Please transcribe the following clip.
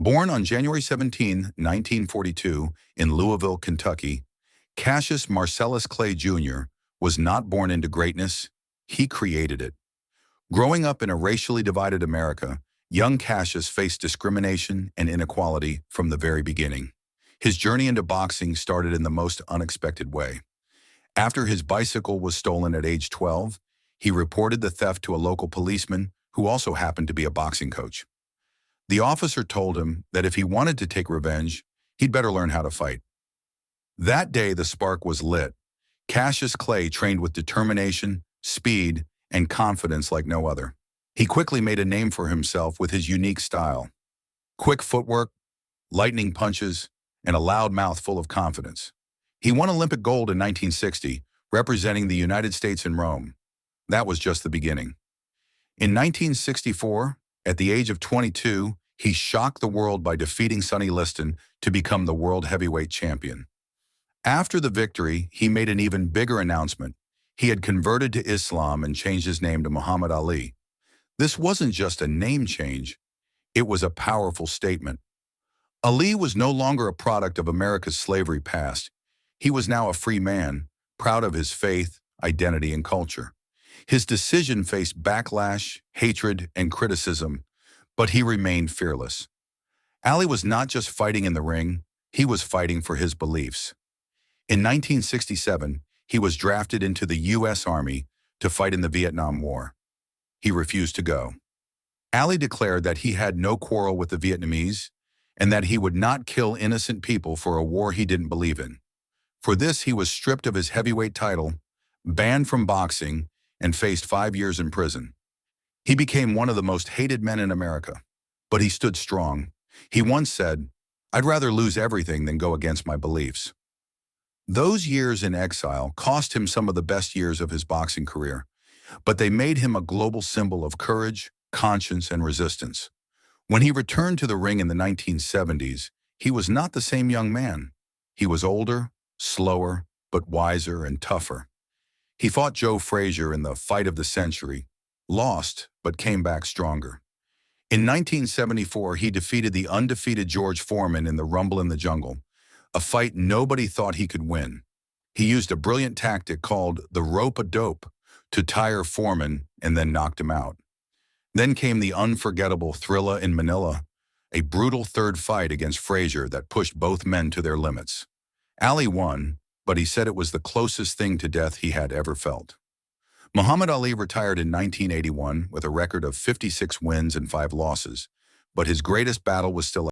Born on January 17, 1942, in Louisville, Kentucky, Cassius Marcellus Clay Jr. was not born into greatness, he created it. Growing up in a racially divided America, young Cassius faced discrimination and inequality from the very beginning. His journey into boxing started in the most unexpected way. After his bicycle was stolen at age 12, he reported the theft to a local policeman who also happened to be a boxing coach. The officer told him that if he wanted to take revenge, he'd better learn how to fight. That day, the spark was lit. Cassius Clay trained with determination, speed, and confidence like no other. He quickly made a name for himself with his unique style. Quick footwork, lightning punches, and a loud mouth full of confidence. He won Olympic gold in 1960, representing the United States in Rome. That was just the beginning. In 1964, at the age of 22, he shocked the world by defeating Sonny Liston to become the world heavyweight champion. After the victory, he made an even bigger announcement. He had converted to Islam and changed his name to Muhammad Ali. This wasn't just a name change, it was a powerful statement. Ali was no longer a product of America's slavery past. He was now a free man, proud of his faith, identity, and culture. His decision faced backlash, hatred, and criticism, but he remained fearless. Ali was not just fighting in the ring, he was fighting for his beliefs. In 1967, he was drafted into the U.S. Army to fight in the Vietnam War. He refused to go. Ali declared that he had no quarrel with the Vietnamese and that he would not kill innocent people for a war he didn't believe in. For this, he was stripped of his heavyweight title, banned from boxing, and faced 5 years in prison. He became one of the most hated men in America, but he stood strong. He once said, "I'd rather lose everything than go against my beliefs." Those years in exile cost him some of the best years of his boxing career, but they made him a global symbol of courage, conscience, and resistance. When he returned to the ring in the 1970s, he was not the same young man. He was older, slower, but wiser and tougher. He fought Joe Frazier in the fight of the century, lost, but came back stronger. In 1974, he defeated the undefeated George Foreman in the Rumble in the Jungle, a fight nobody thought he could win. He used a brilliant tactic called the rope-a-dope to tire Foreman and then knocked him out. Then came the unforgettable Thrilla in Manila, a brutal third fight against Frazier that pushed both men to their limits. Ali won, but he said it was the closest thing to death he had ever felt. Muhammad Ali retired in 1981 with a record of 56 wins and 5 losses, but his greatest battle was still